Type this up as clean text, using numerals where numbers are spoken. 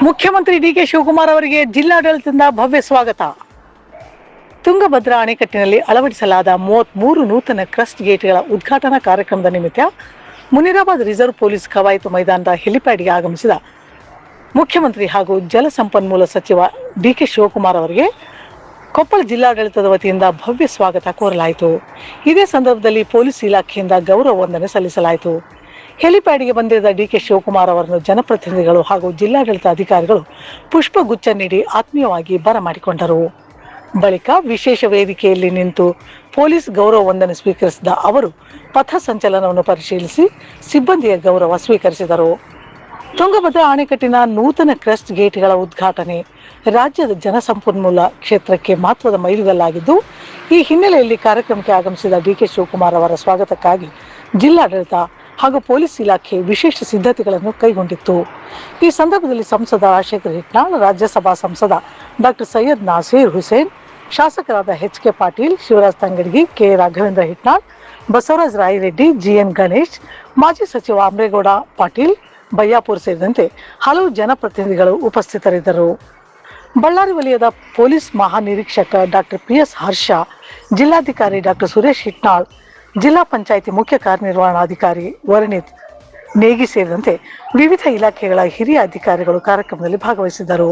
ಮುಖ್ಯಮಂತ್ರಿ ಡಿಕೆ ಶಿವಕುಮಾರ್ ಅವರಿಗೆ ಜಿಲ್ಲಾಡಳಿತದಿಂದ ಭವ್ಯ ಸ್ವಾಗತ. ತುಂಗಭದ್ರಾ ಅಣೆಕಟ್ಟಿನಲ್ಲಿ ಅಳವಡಿಸಲಾದ 33 ನೂತನ ಕ್ರಸ್ಟ್ ಗೇಟ್ಗಳ ಉದ್ಘಾಟನಾ ಕಾರ್ಯಕ್ರಮದ ನಿಮಿತ್ತ ಮುನಿರಾಬಾದ್ ರಿಸರ್ವ್ ಪೊಲೀಸ್ ಕವಾಯತು ಮೈದಾನದ ಹೆಲಿಪ್ಯಾಡ್ಗೆ ಆಗಮಿಸಿದ ಮುಖ್ಯಮಂತ್ರಿ ಹಾಗೂ ಜಲಸಂಪನ್ಮೂಲ ಸಚಿವ ಡಿಕೆ ಶಿವಕುಮಾರ್ ಅವರಿಗೆ ಕೊಪ್ಪಳ ಜಿಲ್ಲಾಡಳಿತದ ವತಿಯಿಂದ ಭವ್ಯ ಸ್ವಾಗತ ಕೋರಲಾಯಿತು. ಇದೇ ಸಂದರ್ಭದಲ್ಲಿ ಪೊಲೀಸ್ ಇಲಾಖೆಯಿಂದ ಗೌರವ ವಂದನೆ ಸಲ್ಲಿಸಲಾಯಿತು. ಹೆಲಿಪ್ಯಾಡ್ಗೆ ಬಂದಿದ್ದ ಡಿಕೆ ಶಿವಕುಮಾರ್ ಅವರನ್ನು ಜನಪ್ರತಿನಿಧಿಗಳು ಹಾಗೂ ಜಿಲ್ಲಾಡಳಿತ ಅಧಿಕಾರಿಗಳು ಪುಷ್ಪಗುಚ್ಛ ನೀಡಿ ಆತ್ಮೀಯವಾಗಿ ಬರಮಾಡಿಕೊಂಡರು. ಬಳಿಕ ವಿಶೇಷ ವೇದಿಕೆಯಲ್ಲಿ ನಿಂತು ಪೊಲೀಸ್ ಗೌರವ ವಂದನೆ ಸ್ವೀಕರಿಸಿದ ಅವರು ಪಥ ಸಂಚಲನವನ್ನು ಪರಿಶೀಲಿಸಿ ಸಿಬ್ಬಂದಿಯ ಗೌರವ ಸ್ವೀಕರಿಸಿದರು. ತುಂಗಭದ್ರಾ ಅಣೆಕಟ್ಟಿನ ನೂತನ ಕ್ರಸ್ಟ್ ಗೇಟ್ಗಳ ಉದ್ಘಾಟನೆ ರಾಜ್ಯದ ಜಲಸಂಪನ್ಮೂಲ ಕ್ಷೇತ್ರಕ್ಕೆ ಮಹತ್ವದ ಮೈಲುಗಲ್ಲಾಗಿದ್ದು, ಈ ಹಿನ್ನೆಲೆಯಲ್ಲಿ ಕಾರ್ಯಕ್ರಮಕ್ಕೆ ಆಗಮಿಸಿದ ಡಿಕೆ ಶಿವಕುಮಾರ್ ಅವರ ಸ್ವಾಗತಕ್ಕಾಗಿ ಜಿಲ್ಲಾಡಳಿತ ಹಾಗೂ ಪೊಲೀಸ್ ಇಲಾಖೆ ವಿಶೇಷ ಸಿದ್ಧತೆಗಳನ್ನು ಕೈಗೊಂಡಿತ್ತು. ಈ ಸಂದರ್ಭದಲ್ಲಿ ಸಂಸದ ರಾಜಶೇಖರ್ ಹಿಟ್ನಾಳ್, ರಾಜ್ಯಸಭಾ ಸಂಸದ ಡಾಕ್ಟರ್ ಸೈಯದ್ ನಾಸೀರ್ ಹುಸೇನ್, ಶಾಸಕರಾದ HK. Patil, Shivraj Tangadagi, K. Raghavendra Hitnal, Basavaraj Rayareddy, G N. Ganesh, ಮಾಜಿ ಸಚಿವ ಅಮರೇಗೌಡ ಪಾಟೀಲ್, ಬಯ್ಯಾಪುರ್ ಸೇರಿದಂತೆ ಹಲವು ಜನಪ್ರತಿನಿಧಿಗಳು ಉಪಸ್ಥಿತರಿದ್ದರು. ಬಳ್ಳಾರಿ ವಲಯದ ಪೊಲೀಸ್ ಮಹಾನಿರೀಕ್ಷಕ ಡಾಕ್ಟರ್ ಪಿ.ಎಸ್. ಹರ್ಷ, ಜಿಲ್ಲಾಧಿಕಾರಿ ಡಾಕ್ಟರ್ ಸುರೇಶ್ ಹಿಟ್ನಾಳ್, ಜಿಲ್ಲಾ ಪಂಚಾಯಿತಿ ಮುಖ್ಯ ಕಾರ್ಯನಿರ್ವಹಣಾಧಿಕಾರಿ ವರ್ಣಿತ್ ನೇಗಿ ಸೇರಿದಂತೆ ವಿವಿಧ ಇಲಾಖೆಗಳ ಹಿರಿಯ ಅಧಿಕಾರಿಗಳು ಕಾರ್ಯಕ್ರಮದಲ್ಲಿ ಭಾಗವಹಿಸಿದ್ದರು.